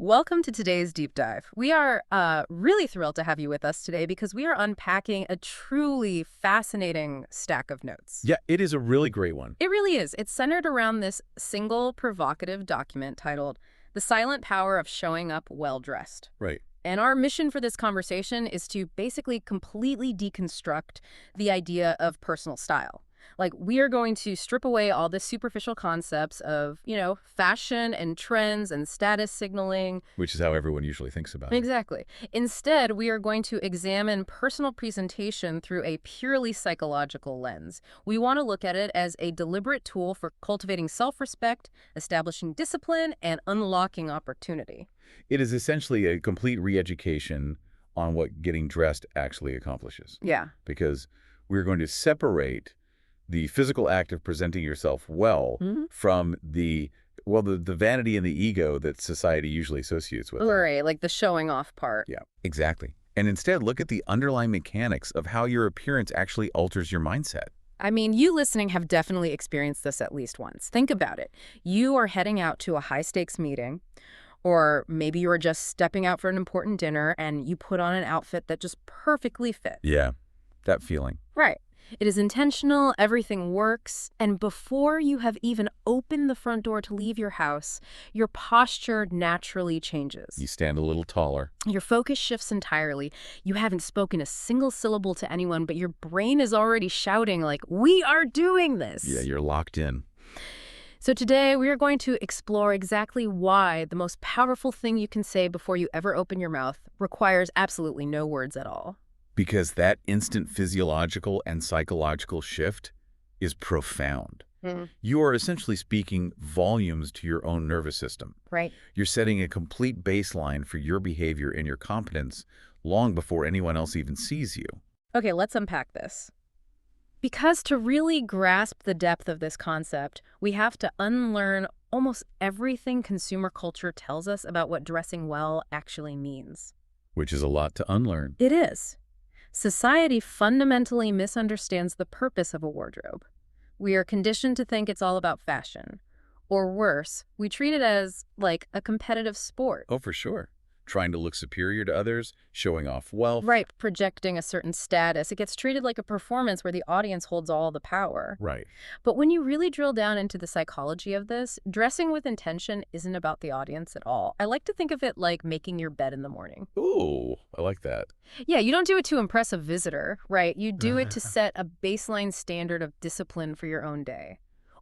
Welcome to today's deep dive. We are really thrilled to have you with us today because we are unpacking a truly fascinating stack of notes. Yeah, it is a really great one. It really is. It's centered around this single provocative document titled The Silent Power of Showing Up Well-Dressed. Right. And our mission for this conversation is to basically completely deconstruct the idea of personal style. Like, we are going to strip away all the superficial concepts of, fashion and trends and status signaling. Which is how everyone usually thinks about it. Exactly. Instead, we are going to examine personal presentation through a purely psychological lens. We want to look at it as a deliberate tool for cultivating self-respect, establishing discipline, and unlocking opportunity. It is essentially a complete re-education on what getting dressed actually accomplishes. Yeah. Because we're going to separate the physical act of presenting yourself well from the vanity and the ego that society usually associates with. Right, like the showing off part. Yeah, exactly. And instead, look at the underlying mechanics of how your appearance actually alters your mindset. I mean, you listening have definitely experienced this at least once. Think about it. You are heading out to a high-stakes meeting, or maybe you are just stepping out for an important dinner and you put on an outfit that just perfectly fits. Yeah, that feeling. Right. It is intentional, everything works, and before you have even opened the front door to leave your house, your posture naturally changes. You stand a little taller. Your focus shifts entirely. You haven't spoken a single syllable to anyone, but your brain is already shouting like, "We are doing this!" Yeah, you're locked in. So today we are going to explore exactly why the most powerful thing you can say before you ever open your mouth requires absolutely no words at all. Because that instant physiological and psychological shift is profound. You are essentially speaking volumes to your own nervous system. Right. You're setting a complete baseline for your behavior and your competence long before anyone else even sees you. Okay, let's unpack this. Because to really grasp the depth of this concept, we have to unlearn almost everything consumer culture tells us about what dressing well actually means. Which is a lot to unlearn. It is. Society fundamentally misunderstands the purpose of a wardrobe. We are conditioned to think it's all about fashion. Or worse, we treat it as, like, a competitive sport. Oh, for sure. Trying to look superior to others, showing off wealth. Right, projecting a certain status. It gets treated like a performance where the audience holds all the power. Right. But when you really drill down into the psychology of this, dressing with intention isn't about the audience at all. I like to think of it like making your bed in the morning. Ooh, I like that. Yeah, you don't do it to impress a visitor, right? You do it to set a baseline standard of discipline for your own day.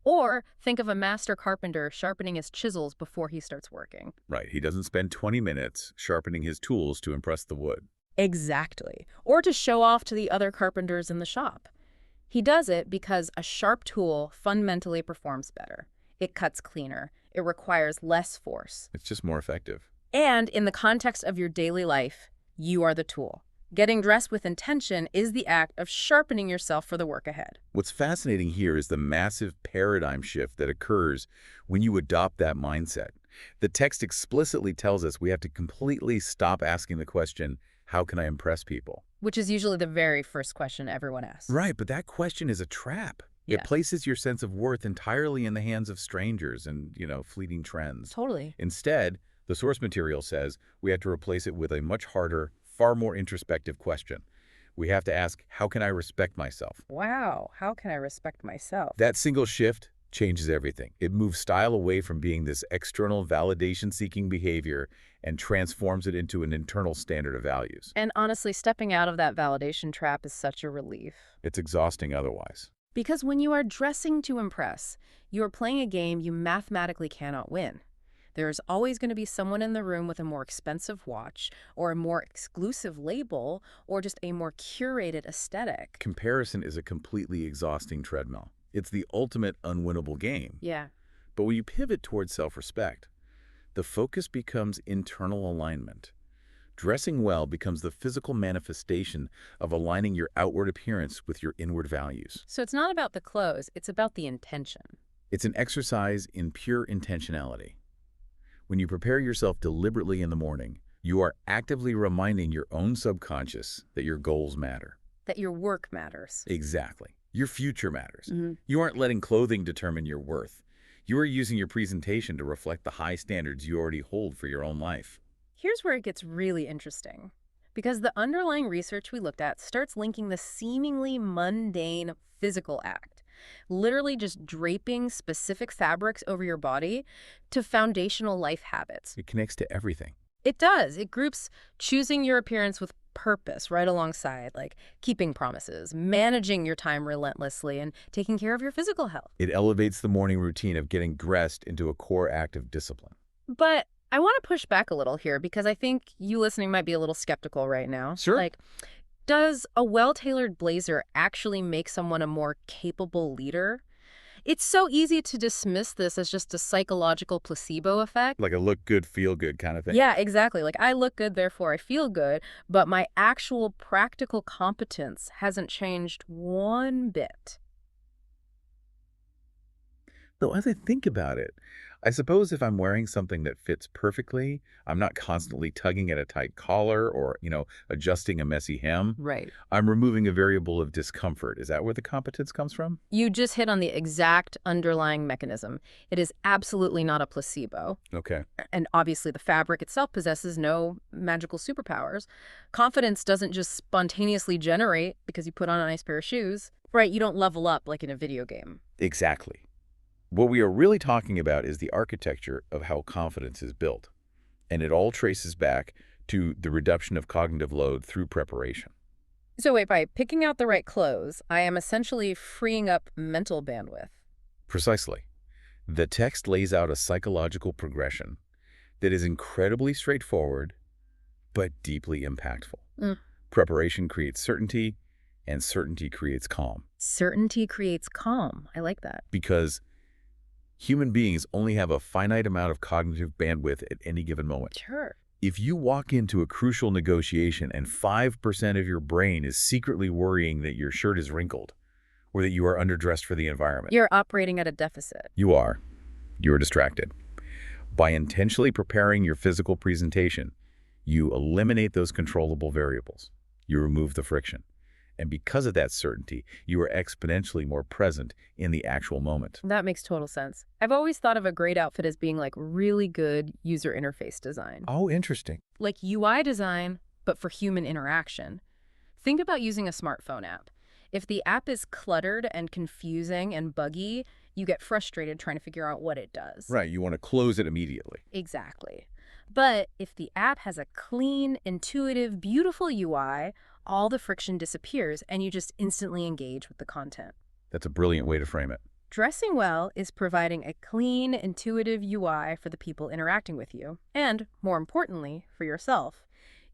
Or think of a master carpenter sharpening his chisels before he starts working. Right. He doesn't spend 20 minutes sharpening his tools to impress the wood. Exactly. Or to show off to the other carpenters in the shop. He does it because a sharp tool fundamentally performs better. It cuts cleaner. It requires less force. It's just more effective. And in the context of your daily life, you are the tool. Getting dressed with intention is the act of sharpening yourself for the work ahead. What's fascinating here is the massive paradigm shift that occurs when you adopt that mindset. The text explicitly tells us we have to completely stop asking the question, how can I impress people? Which is usually the very first question everyone asks. Right, but that question is a trap. Yeah. It places your sense of worth entirely in the hands of strangers and, fleeting trends. Totally. Instead, the source material says we have to replace it with a much harder, far more introspective question. We have to ask, how can I respect myself? Wow, how can I respect myself? That single shift changes everything. It moves style away from being this external validation-seeking behavior and transforms it into an internal standard of values. And honestly, stepping out of that validation trap is such a relief. It's exhausting otherwise. Because when you are dressing to impress, you are playing a game you mathematically cannot win. There's always going to be someone in the room with a more expensive watch, or a more exclusive label, or just a more curated aesthetic. Comparison is a completely exhausting treadmill. It's the ultimate unwinnable game. Yeah. But when you pivot towards self-respect, the focus becomes internal alignment. Dressing well becomes the physical manifestation of aligning your outward appearance with your inward values. So it's not about the clothes, it's about the intention. It's an exercise in pure intentionality. When you prepare yourself deliberately in the morning, you are actively reminding your own subconscious that your goals matter. That your work matters. Exactly. Your future matters. You aren't letting clothing determine your worth. You are using your presentation to reflect the high standards you already hold for your own life. Here's where it gets really interesting. Because the underlying research we looked at starts linking the seemingly mundane physical act, literally just draping specific fabrics over your body, to foundational life habits. It connects to everything. It does. It groups choosing your appearance with purpose right alongside, like keeping promises, managing your time relentlessly, and taking care of your physical health. It elevates the morning routine of getting dressed into a core act of discipline. But I want to push back a little here because I think you listening might be a little skeptical right now. Sure. Like, does a well-tailored blazer actually make someone a more capable leader? It's so easy to dismiss this as just a psychological placebo effect. Like a look good, feel good kind of thing. Yeah, exactly. Like, I look good, therefore I feel good, but my actual practical competence hasn't changed one bit. Though as I think about it, I suppose if I'm wearing something that fits perfectly, I'm not constantly tugging at a tight collar or, adjusting a messy hem. Right. I'm removing a variable of discomfort. Is that where the competence comes from? You just hit on the exact underlying mechanism. It is absolutely not a placebo. Okay. And obviously the fabric itself possesses no magical superpowers. Confidence doesn't just spontaneously generate because you put on a nice pair of shoes. Right, you don't level up like in a video game. Exactly. What we are really talking about is the architecture of how confidence is built. And it all traces back to the reduction of cognitive load through preparation. So wait, by picking out the right clothes, I am essentially freeing up mental bandwidth. Precisely. The text lays out a psychological progression that is incredibly straightforward, but deeply impactful. Preparation creates certainty, and certainty creates calm. Certainty creates calm. I like that. Because human beings only have a finite amount of cognitive bandwidth at any given moment. Sure. If you walk into a crucial negotiation and 5% of your brain is secretly worrying that your shirt is wrinkled or that you are underdressed for the environment, You're operating at a deficit. you are distracted. By intentionally preparing your physical presentation, you eliminate those controllable variables. You remove the friction. And because of that certainty, you are exponentially more present in the actual moment. That makes total sense. I've always thought of a great outfit as being like really good user interface design. Oh, interesting. Like UI design, but for human interaction. Think about using a smartphone app. If the app is cluttered and confusing and buggy, you get frustrated trying to figure out what it does. Right, you want to close it immediately. Exactly. But if the app has a clean, intuitive, beautiful UI, all the friction disappears and you just instantly engage with the content. That's a brilliant way to frame it. Dressing well is providing a clean, intuitive UI for the people interacting with you, and, more importantly, for yourself.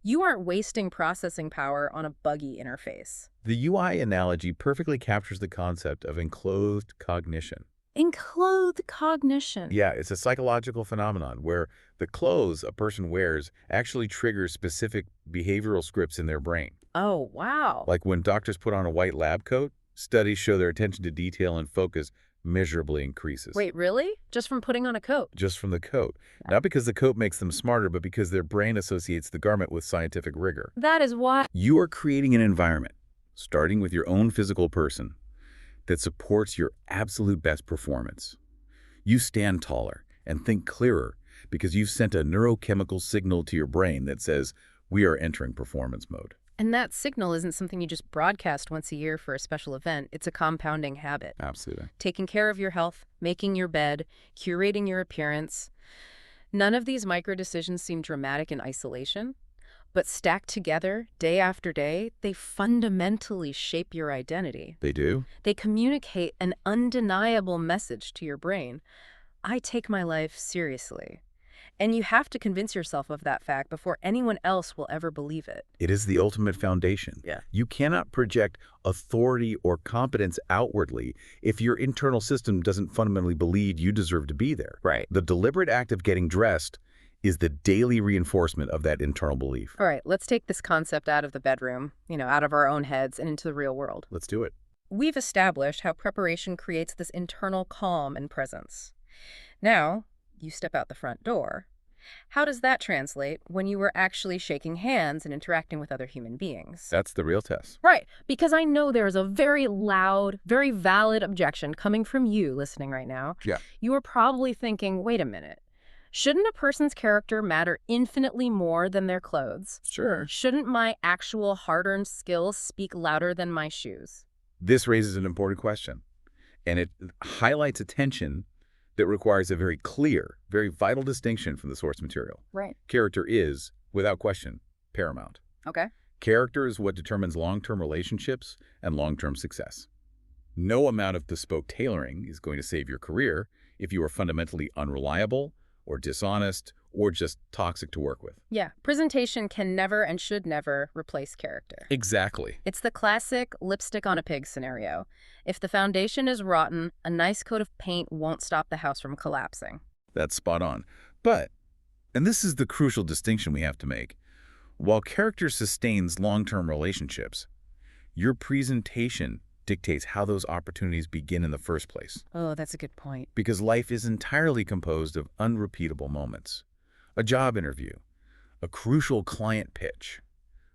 You aren't wasting processing power on a buggy interface. The UI analogy perfectly captures the concept of enclosed cognition. Enclosed cognition. Yeah, it's a psychological phenomenon where the clothes a person wears actually triggers specific behavioral scripts in their brain. Oh, wow. Like when doctors put on a white lab coat, studies show their attention to detail and focus measurably increases. Wait, really? Just from putting on a coat? Just from the coat. Not because the coat makes them smarter, but because their brain associates the garment with scientific rigor. That is why. You are creating an environment, starting with your own physical person, that supports your absolute best performance. You stand taller and think clearer because you've sent a neurochemical signal to your brain that says, we are entering performance mode. And that signal isn't something you just broadcast once a year for a special event. It's a compounding habit. Absolutely. Taking care of your health, making your bed, curating your appearance. None of these micro decisions seem dramatic in isolation, but stacked together day after day, they fundamentally shape your identity. They do? They communicate an undeniable message to your brain. I take my life seriously. And you have to convince yourself of that fact before anyone else will ever believe it. It is the ultimate foundation. Yeah. You cannot project authority or competence outwardly if your internal system doesn't fundamentally believe you deserve to be there. Right. The deliberate act of getting dressed is the daily reinforcement of that internal belief. All right, let's take this concept out of the bedroom, out of our own heads and into the real world. Let's do it. We've established how preparation creates this internal calm and presence. Now, you step out the front door. How does that translate when you were actually shaking hands and interacting with other human beings? That's the real test. Right, because I know there is a very loud, very valid objection coming from you listening right now. Yeah. You are probably thinking, wait a minute. Shouldn't a person's character matter infinitely more than their clothes? Sure. Shouldn't my actual hard-earned skills speak louder than my shoes? This raises an important question, and it highlights a tension that requires a very clear, very vital distinction from the source material. Right. Character is, without question, paramount. Okay. Character is what determines long-term relationships and long-term success. No amount of bespoke tailoring is going to save your career if you are fundamentally unreliable or dishonest or just toxic to work with. Yeah, presentation can never and should never replace character. Exactly. It's the classic lipstick on a pig scenario. If the foundation is rotten, a nice coat of paint won't stop the house from collapsing. That's spot on. But, and this is the crucial distinction we have to make, while character sustains long-term relationships, your presentation dictates how those opportunities begin in the first place. Oh, that's a good point. Because life is entirely composed of unrepeatable moments. A job interview, a crucial client pitch,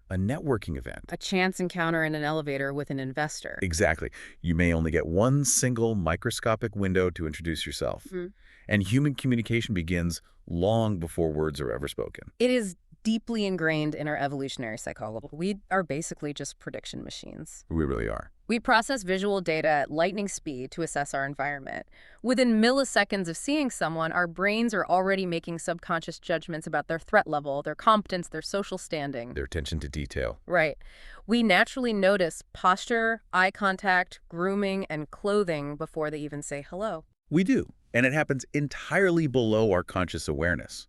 a networking event. A chance encounter in an elevator with an investor. Exactly. You may only get one single microscopic window to introduce yourself. Mm-hmm. And human communication begins long before words are ever spoken. It is deeply ingrained in our evolutionary psychology. We are basically just prediction machines. We really are. We process visual data at lightning speed to assess our environment. Within milliseconds of seeing someone, our brains are already making subconscious judgments about their threat level, their competence, their social standing. Their attention to detail. Right. We naturally notice posture, eye contact, grooming, and clothing before they even say hello. We do. And it happens entirely below our conscious awareness.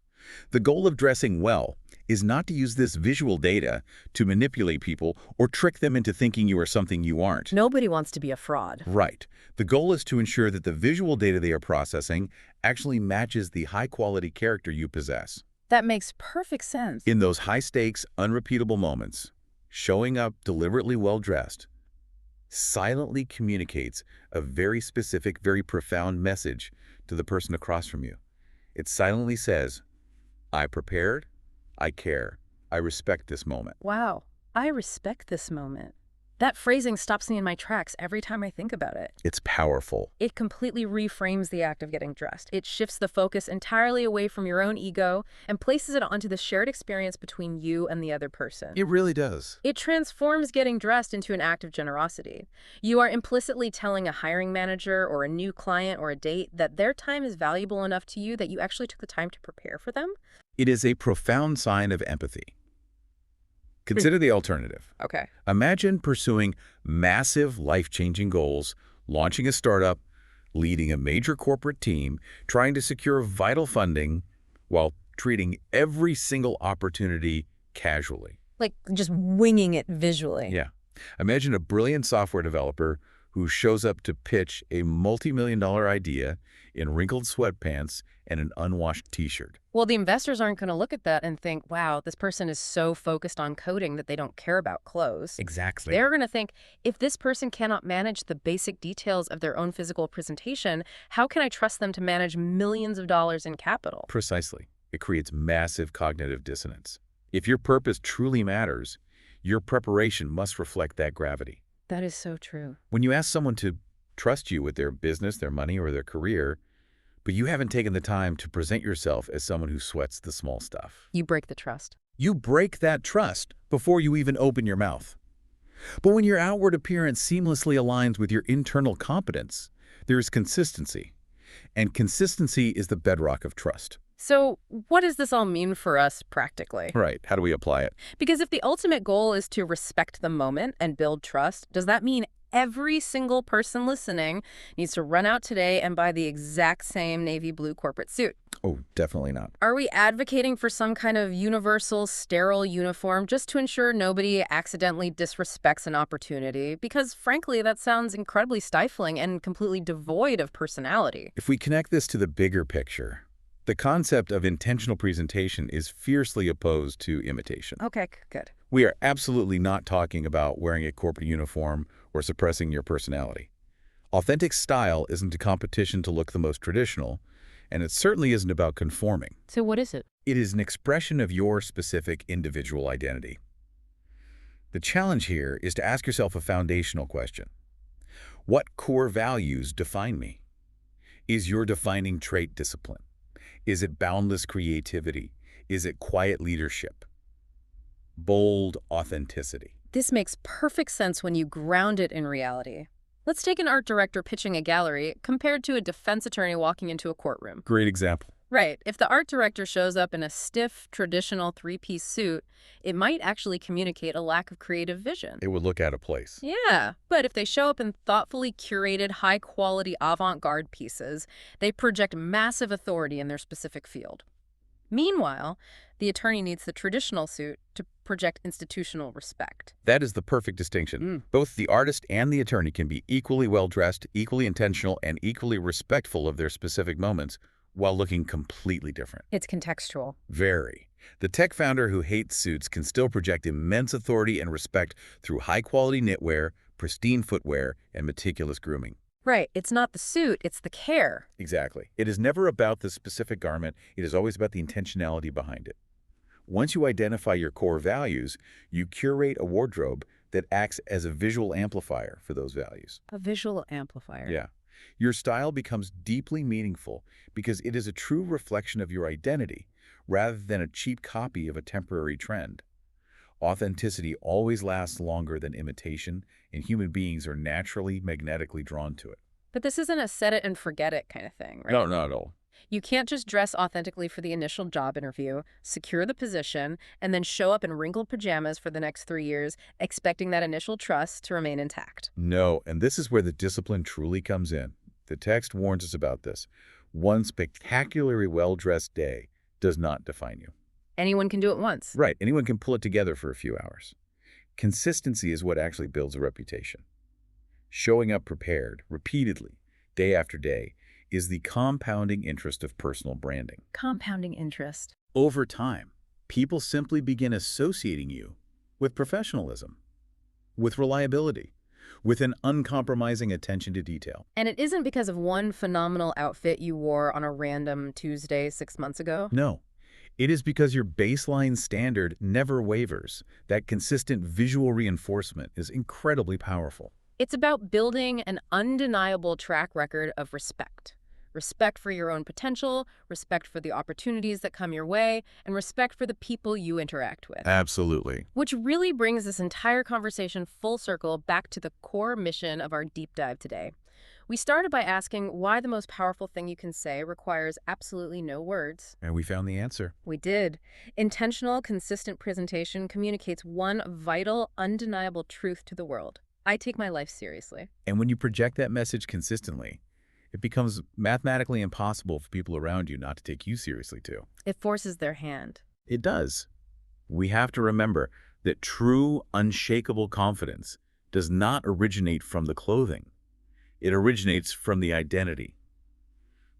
The goal of dressing well is not to use this visual data to manipulate people or trick them into thinking you are something you aren't. Nobody wants to be a fraud. Right. The goal is to ensure that the visual data they are processing actually matches the high-quality character you possess. That makes perfect sense. In those high-stakes, unrepeatable moments, showing up deliberately well-dressed silently communicates a very specific, very profound message to the person across from you. It silently says, I prepared, I care, I respect this moment. Wow, I respect this moment. That phrasing stops me in my tracks every time I think about it. It's powerful. It completely reframes the act of getting dressed. It shifts the focus entirely away from your own ego and places it onto the shared experience between you and the other person. It really does. It transforms getting dressed into an act of generosity. You are implicitly telling a hiring manager or a new client or a date that their time is valuable enough to you that you actually took the time to prepare for them. It is a profound sign of empathy. Consider the alternative. Okay. Imagine pursuing massive life-changing goals, launching a startup, leading a major corporate team, trying to secure vital funding while treating every single opportunity casually. Like just winging it visually. Yeah. Imagine a brilliant software developer who shows up to pitch a multi-million-dollar idea in wrinkled sweatpants and an unwashed t-shirt. Well, the investors aren't going to look at that and think, wow, this person is so focused on coding that they don't care about clothes. Exactly. They're going to think, if this person cannot manage the basic details of their own physical presentation, how can I trust them to manage millions of dollars in capital? Precisely. It creates massive cognitive dissonance. If your purpose truly matters, your preparation must reflect that gravity. That is so true. When you ask someone to trust you with their business, their money, or their career, but you haven't taken the time to present yourself as someone who sweats the small stuff. You break the trust. You break that trust before you even open your mouth. But when your outward appearance seamlessly aligns with your internal competence, there is consistency. And consistency is the bedrock of trust. So what does this all mean for us practically? Right. How do we apply it? Because if the ultimate goal is to respect the moment and build trust, does that mean every single person listening needs to run out today and buy the exact same navy blue corporate suit? Oh, definitely not. Are we advocating for some kind of universal, sterile uniform just to ensure nobody accidentally disrespects an opportunity? Because frankly, that sounds incredibly stifling and completely devoid of personality. If we connect this to the bigger picture, the concept of intentional presentation is fiercely opposed to imitation. Okay, good. We are absolutely not talking about wearing a corporate uniform or suppressing your personality. Authentic style isn't a competition to look the most traditional. And it certainly isn't about conforming. So what is it? It is an expression of your specific individual identity. The challenge here is to ask yourself a foundational question. What core values define me? Is your defining trait discipline? Is it boundless creativity? Is it quiet leadership? Bold authenticity? This makes perfect sense when you ground it in reality. Let's take an art director pitching a gallery compared to a defense attorney walking into a courtroom. Great example. Right. If the art director shows up in a stiff, traditional three-piece suit, it might actually communicate a lack of creative vision. It would look out of place. Yeah, but if they show up in thoughtfully curated, high-quality avant-garde pieces, they project massive authority in their specific field. Meanwhile, the attorney needs the traditional suit to project institutional respect. That is the perfect distinction. Both the artist and the attorney can be equally well-dressed, equally intentional, and equally respectful of their specific moments, while looking completely different. It's contextual. Very. The tech founder who hates suits can still project immense authority and respect through high-quality knitwear, pristine footwear, and meticulous grooming. Right. It's not the suit, it's the care. Exactly. It is never about the specific garment. It is always about the intentionality behind it. Once you identify your core values, you curate a wardrobe that acts as a visual amplifier for those values. A visual amplifier. Yeah. Your style becomes deeply meaningful because it is a true reflection of your identity rather than a cheap copy of a temporary trend. Authenticity always lasts longer than imitation, and human beings are naturally magnetically drawn to it. But this isn't a set it and forget it kind of thing, right? No, not at all. You can't just dress authentically for the initial job interview, secure the position, and then show up in wrinkled pajamas for the next 3 years, expecting that initial trust to remain intact. No, and this is where the discipline truly comes in. The text warns us about this. One spectacularly well-dressed day does not define you. Anyone can do it once. Right, anyone can pull it together for a few hours. Consistency is what actually builds a reputation. Showing up prepared, repeatedly, day after day, is the compounding interest of personal branding. Compounding interest. Over time, people simply begin associating you with professionalism, with reliability, with an uncompromising attention to detail. And it isn't because of one phenomenal outfit you wore on a random Tuesday 6 months ago. No, it is because your baseline standard never wavers. That consistent visual reinforcement is incredibly powerful. It's about building an undeniable track record of respect. Respect for your own potential, respect for the opportunities that come your way, and respect for the people you interact with. Absolutely. Which really brings this entire conversation full circle back to the core mission of our deep dive today. We started by asking why the most powerful thing you can say requires absolutely no words. And we found the answer. We did. Intentional, consistent presentation communicates one vital, undeniable truth to the world. I take my life seriously. And when you project that message consistently, it becomes mathematically impossible for people around you not to take you seriously too. It forces their hand. It does. We have to remember that true, unshakable confidence does not originate from the clothing. It originates from the identity.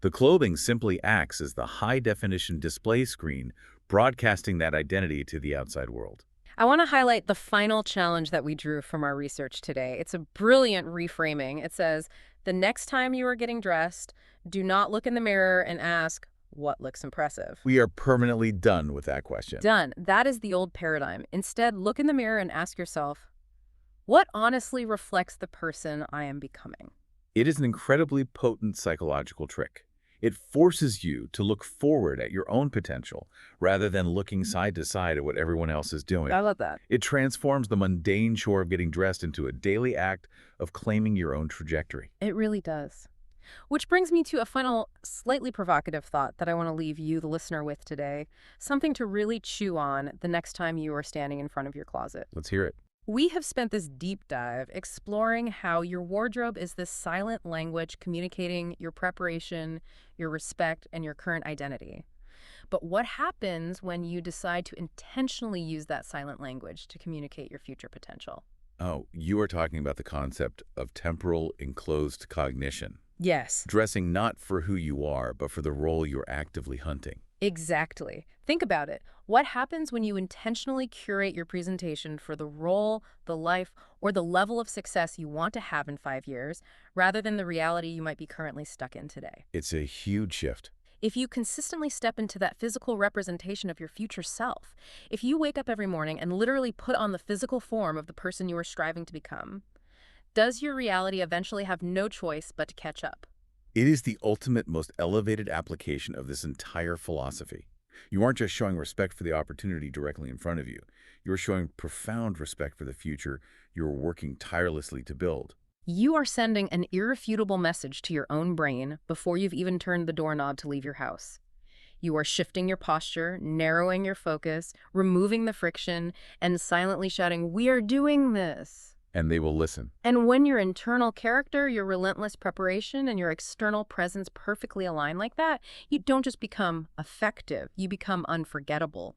The clothing simply acts as the high-definition display screen, broadcasting that identity to the outside world. I want to highlight the final challenge that we drew from our research today. It's a brilliant reframing. It says, the next time you are getting dressed, do not look in the mirror and ask, what looks impressive? We are permanently done with that question. Done. That is the old paradigm. Instead, look in the mirror and ask yourself, what honestly reflects the person I am becoming? It is an incredibly potent psychological trick. It forces you to look forward at your own potential rather than looking side to side at what everyone else is doing. I love that. It transforms the mundane chore of getting dressed into a daily act of claiming your own trajectory. It really does. Which brings me to a final, slightly provocative thought that I want to leave you, the listener, with today. Something to really chew on the next time you are standing in front of your closet. Let's hear it. We have spent this deep dive exploring how your wardrobe is this silent language communicating your preparation, your respect, and your current identity. But what happens when you decide to intentionally use that silent language to communicate your future potential? Oh, you are talking about the concept of temporal enclosed cognition. Yes. Dressing not for who you are, but for the role you're actively hunting. Exactly. Think about it. What happens when you intentionally curate your presentation for the role, the life, or the level of success you want to have in 5 years, rather than the reality you might be currently stuck in today? It's a huge shift. If you consistently step into that physical representation of your future self, if you wake up every morning and literally put on the physical form of the person you are striving to become, does your reality eventually have no choice but to catch up? It is the ultimate, most elevated application of this entire philosophy. You aren't just showing respect for the opportunity directly in front of you. You're showing profound respect for the future you're working tirelessly to build. You are sending an irrefutable message to your own brain before you've even turned the doorknob to leave your house. You are shifting your posture, narrowing your focus, removing the friction, and silently shouting, "We are doing this." And they will listen. And when your internal character, your relentless preparation, and your external presence perfectly align like that, you don't just become effective, you become unforgettable.